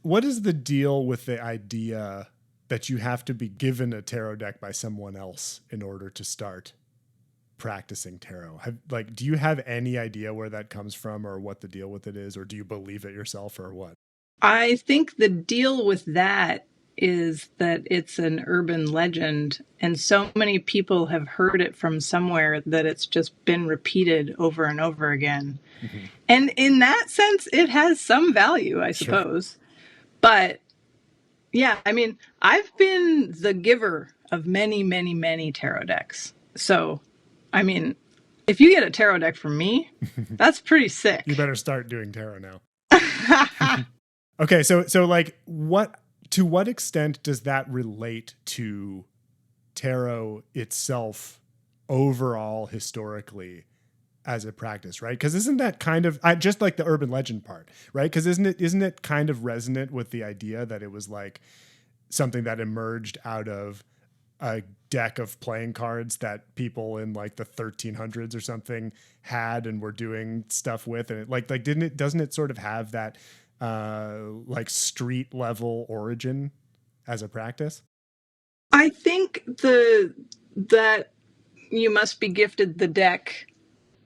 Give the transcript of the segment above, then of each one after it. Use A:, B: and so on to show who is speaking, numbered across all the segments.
A: what is the deal with the idea that you have to be given a tarot deck by someone else in order to start practicing tarot? Do you have any idea where that comes from or what the deal with it is, or do you believe it yourself or what?
B: I think the deal with that is that it's an urban legend, and so many people have heard it from somewhere that it's just been repeated over and over again. Mm-hmm. And in that sense, it has some value, I suppose. Sure. But yeah, I mean, I've been the giver of many, many, many tarot decks. So, I mean, if you get a tarot deck from me, that's pretty sick.
A: You better start doing tarot now. Okay, so like to what extent does that relate to tarot itself overall historically as a practice, right? Because isn't that kind of just like the urban legend part, right? Because isn't it kind of resonant with the idea that it was like something that emerged out of a deck of playing cards that people in like the 1300s or something had and were doing stuff with, and it doesn't it sort of have that like street level origin as a practice?
B: I think that you must be gifted the deck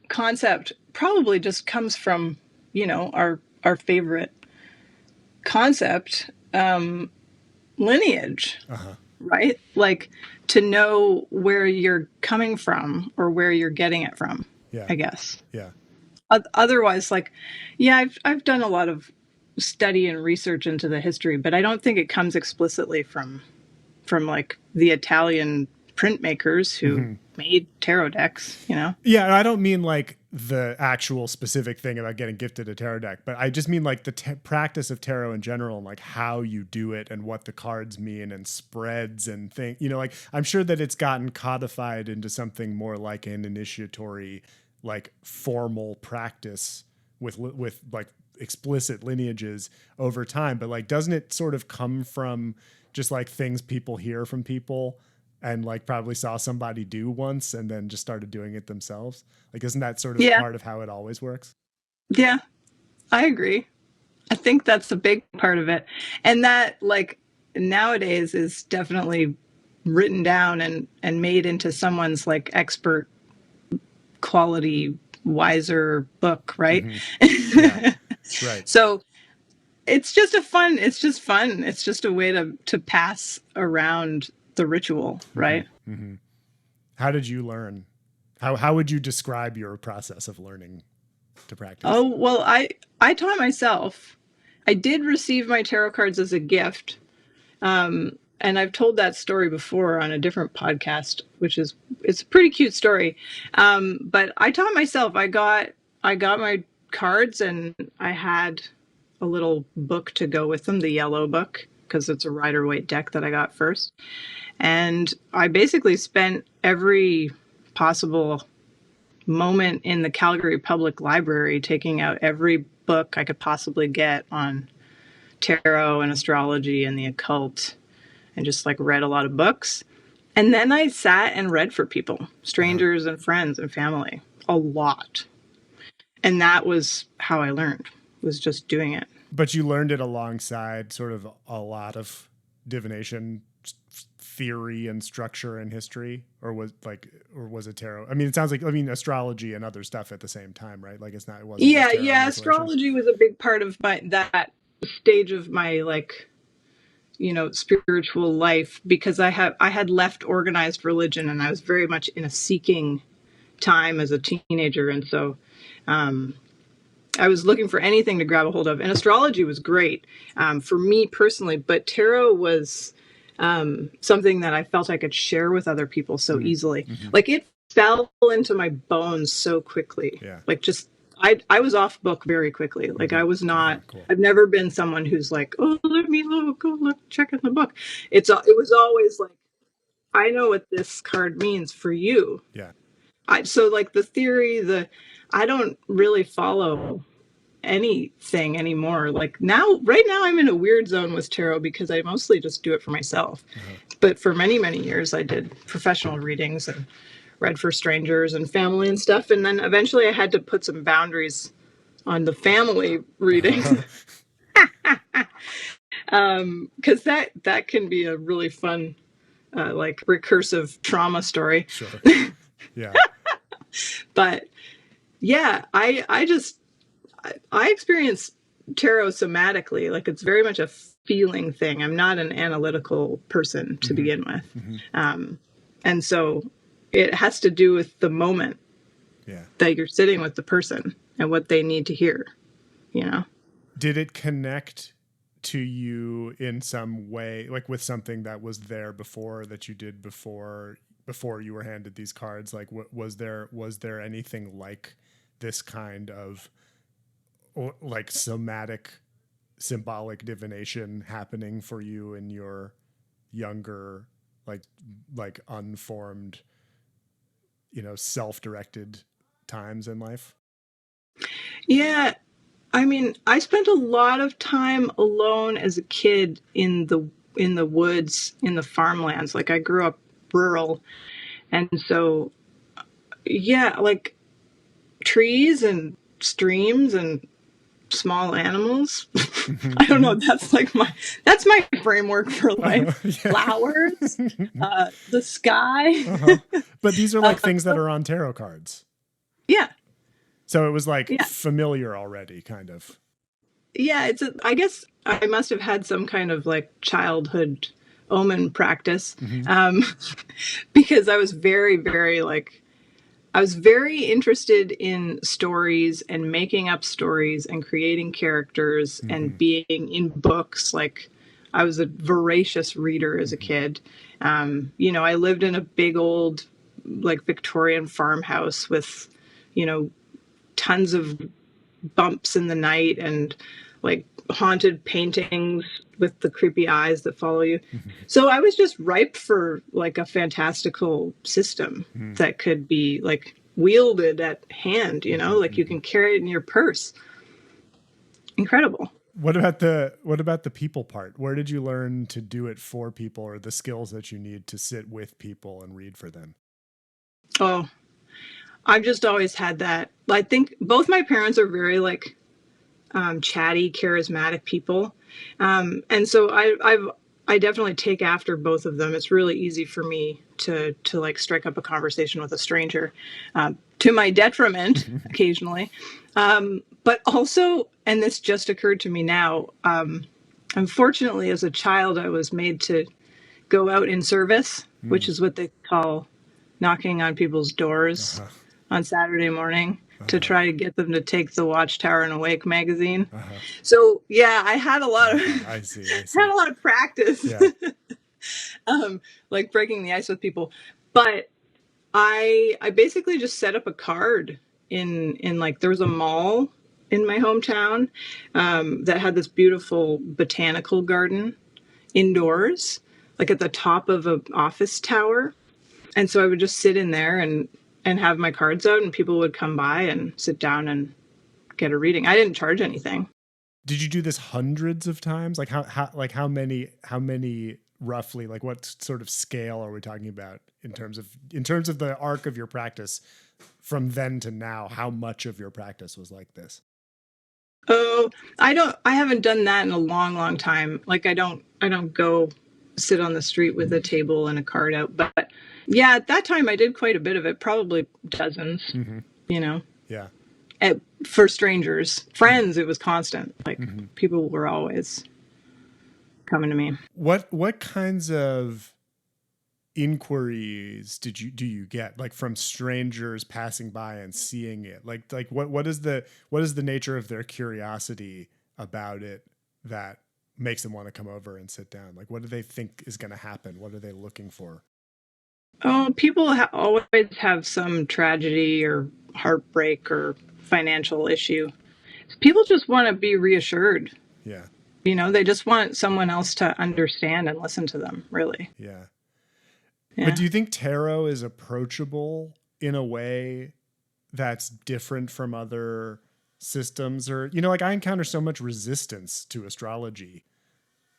B: concept probably just comes from, our favorite concept, lineage, right? Like to know where you're coming from or where you're getting it from, I guess.
A: Yeah.
B: Otherwise, I've done a lot of study and research into the history, but I don't think it comes explicitly from like the Italian printmakers who made tarot decks,
A: Yeah, I don't mean like the actual specific thing about getting gifted a tarot deck, but I just mean like the practice of tarot in general and like how you do it and what the cards mean and spreads and things. Like I'm sure that it's gotten codified into something more like an initiatory, like formal practice with like explicit lineages over time, but like doesn't it sort of come from just like things people hear from people and like probably saw somebody do once and then just started doing it themselves? Like isn't that sort of part of how it always works?
B: Yeah, I agree. I think that's a big part of it, and that like nowadays is definitely written down and made into someone's like expert quality wiser book, right?
A: Yeah. Right.
B: So it's just fun. It's just a way to pass around the ritual, right?
A: Mm-hmm. How did you learn? How would you describe your process of learning to practice?
B: Oh, well, I taught myself. I did receive my tarot cards as a gift. And I've told that story before on a different podcast, it's a pretty cute story. But I taught myself. I got my cards and I had a little book to go with them, the yellow book, because it's a Rider-Waite deck that I got first. And I basically spent every possible moment in the Calgary Public Library taking out every book I could possibly get on tarot and astrology and the occult, and just like read a lot of books. And then I sat and read for people, strangers and friends and family, a lot. And that was how I learned, was just doing it.
A: But you learned it alongside sort of a lot of divination theory and structure and history, or was it tarot? I mean, it sounds like, astrology and other stuff at the same time, right? Like it wasn't.
B: Yeah. Astrology was a big part of that stage of my spiritual life, because I had left organized religion and I was very much in a seeking time as a teenager. And so, I was looking for anything to grab a hold of, and astrology was great for me personally, but tarot was something that I felt I could share with other people so easily. Like it fell into my bones so quickly.
A: Yeah.
B: Like just, I was off book very quickly. Like I was not, cool. I've never been someone who's like, oh, let me go look, check in the book. It was always like, I know what this card means for you.
A: Yeah.
B: So like the theory, I don't really follow anything anymore. Like right now I'm in a weird zone with tarot because I mostly just do it for myself. But for many, many years I did professional readings and read for strangers and family and stuff. And then eventually I had to put some boundaries on the family readings. Because that can be a really fun, like recursive trauma story.
A: Sure. Yeah.
B: But yeah, I experience tarot somatically. Like it's very much a feeling thing. I'm not an analytical person to begin with. And so it has to do with the moment
A: Yeah.
B: that you're sitting with the person and what they need to hear, you know?
A: Did it connect to you in some way, like with something that was there before that you did before you were handed these cards? Like, was there anything like this kind of like somatic symbolic divination happening for you in your younger, like unformed, self-directed times in life?
B: Yeah. I mean, I spent a lot of time alone as a kid in the woods, in the farmlands. Like I grew up rural, and so yeah, like trees and streams and small animals. I don't know. That's my framework for life.
A: Yeah.
B: Flowers, the sky.
A: But these are like things that are on tarot cards.
B: Yeah,
A: So it was like
B: yeah,
A: familiar already, kind of.
B: yeah. I guess I must have had some kind of like childhood omen practice, um, because I was very, very like I was very interested in stories and making up stories and creating characters and being in books. Like I was a voracious reader as a kid. I lived in a big old like Victorian farmhouse with, you know, tons of bumps in the night and like haunted paintings with the creepy eyes that follow you. So I was just ripe for like a fantastical system that could be like wielded at hand, like you can carry it in your purse. Incredible.
A: What about the people part? Where did you learn to do it for people, or the skills that you need to sit with people and read for them?
B: Oh, I've just always had that. I think both my parents are very like chatty, charismatic people, and so I definitely take after both of them. It's really easy for me to like strike up a conversation with a stranger, to my detriment occasionally, but also, and this just occurred to me now. Unfortunately, as a child, I was made to go out in service, which is what they call knocking on people's doors on Saturday morning to try to get them to take the Watchtower and Awake magazine. So yeah, I had a lot of
A: I see.
B: had a lot of practice,
A: Yeah.
B: like breaking the ice with people. But I basically just set up a card in like there was a mall in my hometown, that had this beautiful botanical garden indoors, like at the top of an office tower. And so I would just sit in there and have my cards out, and people would come by and sit down and get a reading. I didn't charge anything.
A: Did you do this hundreds of times? Like how many roughly, like what sort of scale are we talking about in terms of the arc of your practice from then to now? How much of your practice was like this?
B: Oh, I haven't done that in a long, long time. Like I don't go sit on the street with a table and a card out. But yeah, at that time I did quite a bit of it, probably dozens, you know,
A: Yeah.
B: for strangers, friends, it was constant. Like people were always coming to me.
A: What kinds of inquiries do you get, like from strangers passing by and seeing it? Like what is the nature of their curiosity about it that makes them want to come over and sit down? Like what do they think is going to happen? What are they looking for?
B: Oh, people always have some tragedy or heartbreak or financial issue. People just want to be reassured.
A: Yeah.
B: They just want someone else to understand and listen to them, really.
A: Yeah.
B: Yeah.
A: But do you think tarot is approachable in a way that's different from other systems? Or, like I encounter so much resistance to astrology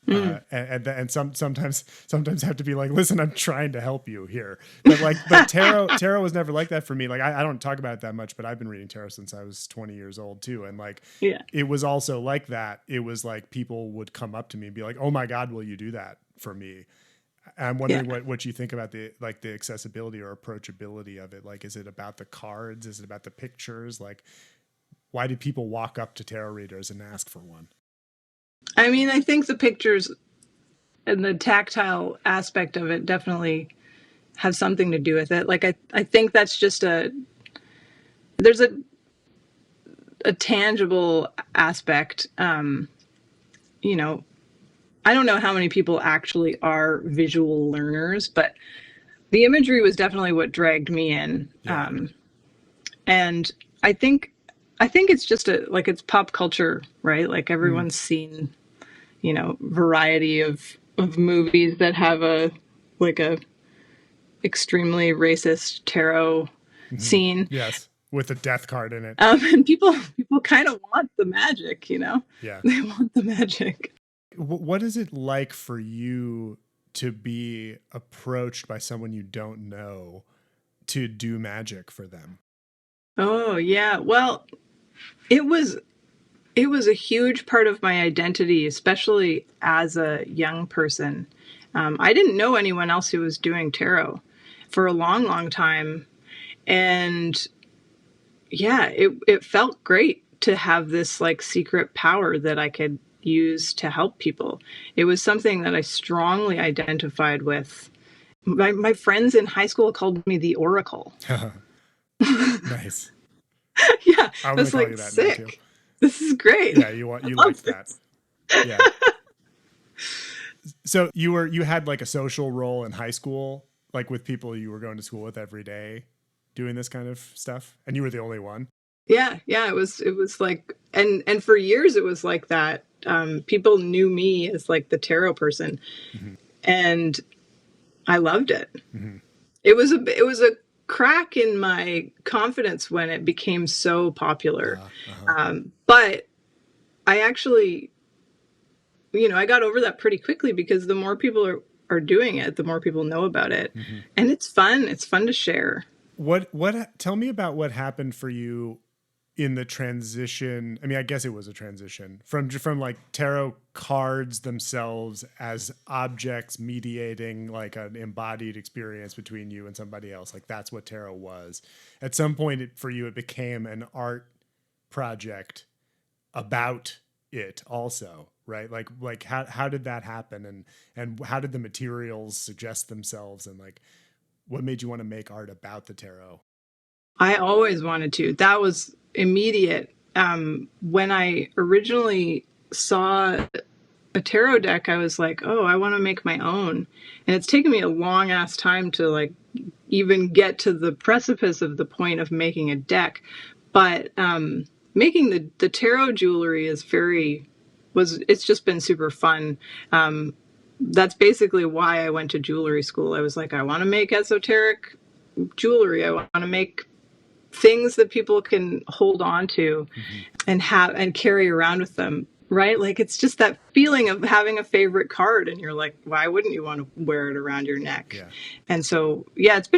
A: And sometimes have to be like, listen, I'm trying to help you here. But tarot was never like that for me. Like I don't talk about it that much, but I've been reading tarot since I was 20 years old too. And like,
B: Yeah.
A: it was also like that. It was like people would come up to me and be like, oh my God, will you do that for me? I'm wondering what you think about the accessibility or approachability of it. Like, is it about the cards? Is it about the pictures? Like, why do people walk up to tarot readers and ask for one?
B: I mean, I think the pictures and the tactile aspect of it definitely have something to do with it. Like, I think that's just there's a tangible aspect. You know, I don't know how many people actually are visual learners, but the imagery was definitely what dragged me in.
A: Yeah.
B: And I think it's just it's pop culture, right? Like everyone's seen, variety of movies that have a extremely racist tarot scene.
A: Yes. With a death card in it.
B: And people kind of want the magic,
A: Yeah.
B: They want the magic.
A: What is it like for you to be approached by someone you don't know to do magic for them?
B: Oh, yeah. Well, it was a huge part of my identity, especially as a young person. I didn't know anyone else who was doing tarot for a long, long time. And yeah, it felt great to have this like secret power that I could use to help people. It was something that I strongly identified with. My friends in high school called me the Oracle.
A: Nice.
B: Yeah,
A: I'm
B: I was
A: gonna call
B: like,
A: you that
B: sick.
A: now too.
B: This is great.
A: Yeah, you like that. Yeah. So you had like a social role in high school, like with people you were going to school with every day, doing this kind of stuff, and you were the only one.
B: Yeah, it was like, and for years it was like that. People knew me as like the tarot person, and I loved it. It was a crack in my confidence when it became so popular. But I actually, I got over that pretty quickly because the more people are doing it, the more people know about it, and it's fun. It's fun to share.
A: Tell me about what happened for you in the transition. I mean, I guess it was a transition from like tarot cards themselves as objects mediating like an embodied experience between you and somebody else. Like that's what tarot was. At some point for you, it became an art project about it also, right? Like how did that happen? And how did the materials suggest themselves? And like, what made you want to make art about the tarot?
B: I always wanted to. That was immediate. When I originally saw a tarot deck, I was like, oh, I want to make my own. And it's taken me a long ass time to like even get to the precipice of the point of making a deck. But making the tarot jewelry it's just been super fun. That's basically why I went to jewelry school. I was like, I want to make esoteric jewelry. I want to make things that people can hold on to and have and carry around with them, right? Like it's just that feeling of having a favorite card and you're like, why wouldn't you want to wear it around your neck?
A: Yeah.
B: And so yeah, it's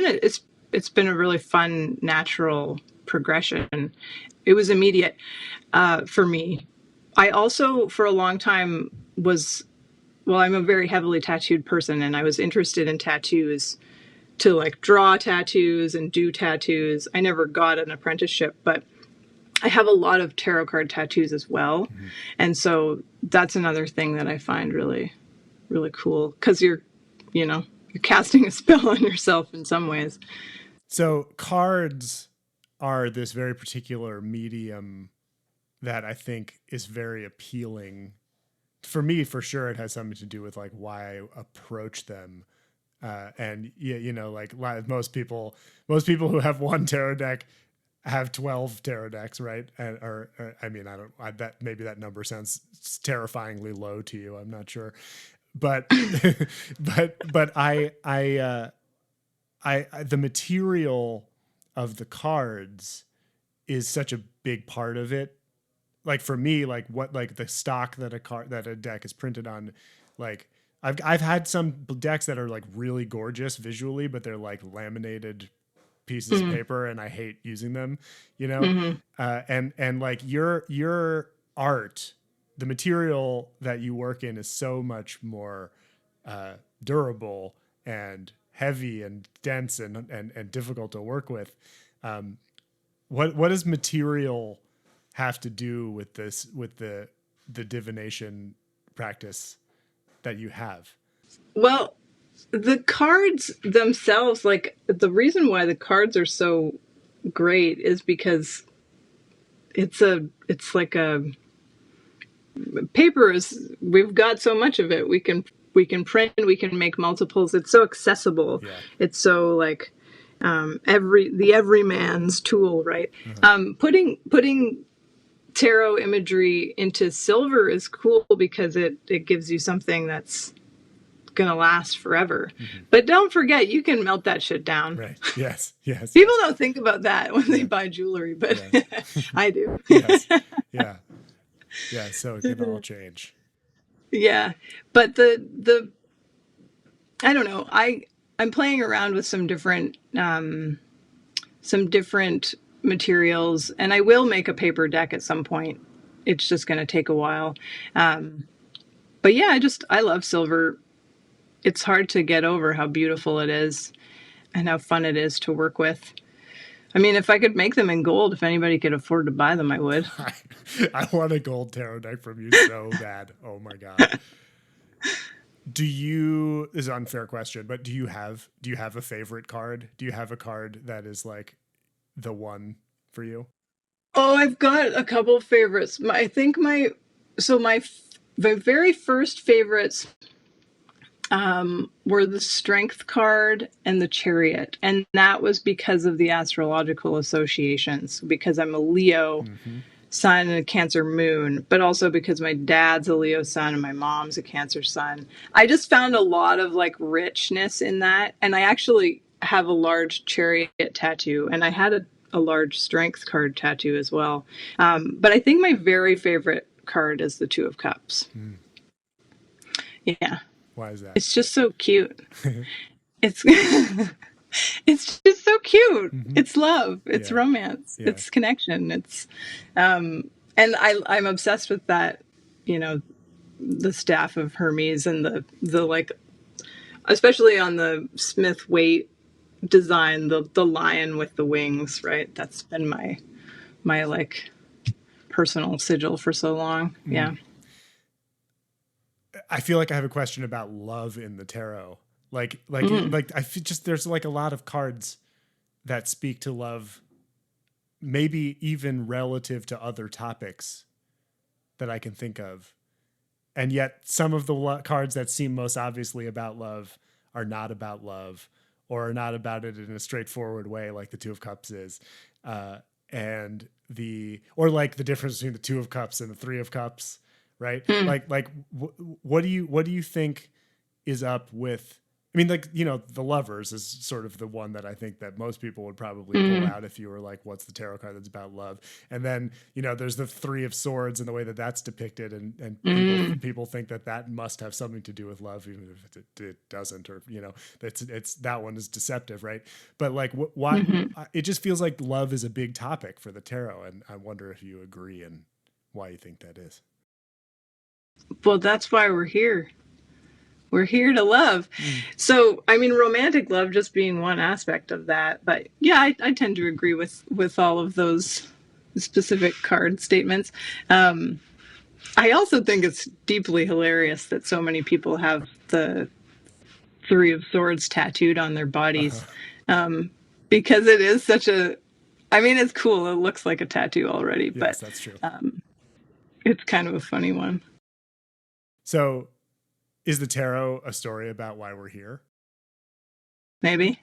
B: been a really fun natural progression. It was immediate for me. I also for a long time I'm a very heavily tattooed person, and I was interested in tattoos to like draw tattoos and do tattoos. I never got an apprenticeship, but I have a lot of tarot card tattoos as well. And so that's another thing that I find really, really cool because you're casting a spell on yourself in some ways.
A: So cards are this very particular medium that I think is very appealing. For me, for sure, it has something to do with like why I approach them. And like most people who have one tarot deck have 12 tarot decks, right? Or I mean, that maybe that number sounds terrifyingly low to you. I'm not sure, but but I the material of the cards is such a big part of it. like for me, like what, like the stock that a deck is printed on, like I've had some decks that are like really gorgeous visually, but they're like laminated pieces of paper, and I hate using them, you know. And like your art, the material that you work in is so much more durable and heavy and dense and difficult to work with. What does material have to do with this, with the divination practice that you have?
B: Well, the cards themselves, like the reason why the cards are so great is because it's like a paper is, we've got so much of it. We can print, we can make multiples. It's so accessible.
A: Yeah.
B: It's so like everyman's tool, right? Putting tarot imagery into silver is cool because it gives you something that's gonna last forever. But don't forget, you can melt that shit down.
A: Right. Yes. Yes.
B: People don't think about that when they buy jewelry, but I do.
A: Yes. Yeah. Yeah. So it can all change.
B: Yeah. But the I don't know. I'm playing around with some different materials, and I will make a paper deck at some point. It's just going to take a while. But yeah, I love silver. It's hard to get over how beautiful it is and how fun it is to work with. I mean, if I could make them in gold, if anybody could afford to buy them, I would.
A: I want a gold tarot deck from you so bad. Oh my God. This is an unfair question, but do you have a favorite card? Do you have a card that is like the one for you?
B: Oh, I've got a couple favorites. I think my very first favorites were the Strength card and the Chariot, and that was because of the astrological associations. Because I'm a Leo sun and a Cancer moon, but also because my dad's a Leo sun and my mom's a Cancer sun. I just found a lot of like richness in that, and I actually have a large Chariot tattoo, and I had a large Strength card tattoo as well. But I think my very favorite card is the Two of Cups. Yeah.
A: Why is that?
B: It's just so cute. It's it's just so cute. It's love. It's romance.
A: Yeah.
B: It's connection. It's and I'm obsessed with that, you know, the staff of Hermes and the like, especially on the Smith Waite design, the lion with the wings, right? That's been my like personal sigil for so long. Yeah.
A: I feel like I have a question about love in the tarot. Like I feel just there's like a lot of cards that speak to love, maybe even relative to other topics that I can think of. And yet some of the cards that seem most obviously about love are not about love, or are not about it in a straightforward way like the Two of Cups is. And like the difference between the Two of Cups and the Three of Cups, right? What do you think is up with, I mean, like, you know, the Lovers is sort of the one that I think that most people would probably pull out if you were like, what's the tarot card that's about love? And then, you know, there's the Three of Swords and the way that that's depicted. And people think that must have something to do with love, even if it doesn't, or, you know, it's that one is deceptive. Right. But like why it just feels like love is a big topic for the tarot. And I wonder if you agree and why you think that is.
B: Well, that's why we're here. We're here to love. So, I mean, romantic love just being one aspect of that. But yeah, I tend to agree with all of those specific card statements. I also think it's deeply hilarious that so many people have the Three of Swords tattooed on their bodies, because it is such a, I mean, it's cool. It looks like a tattoo already,
A: Yes,
B: but
A: that's true.
B: It's kind of a funny one.
A: So is the tarot a story about why we're here?
B: Maybe.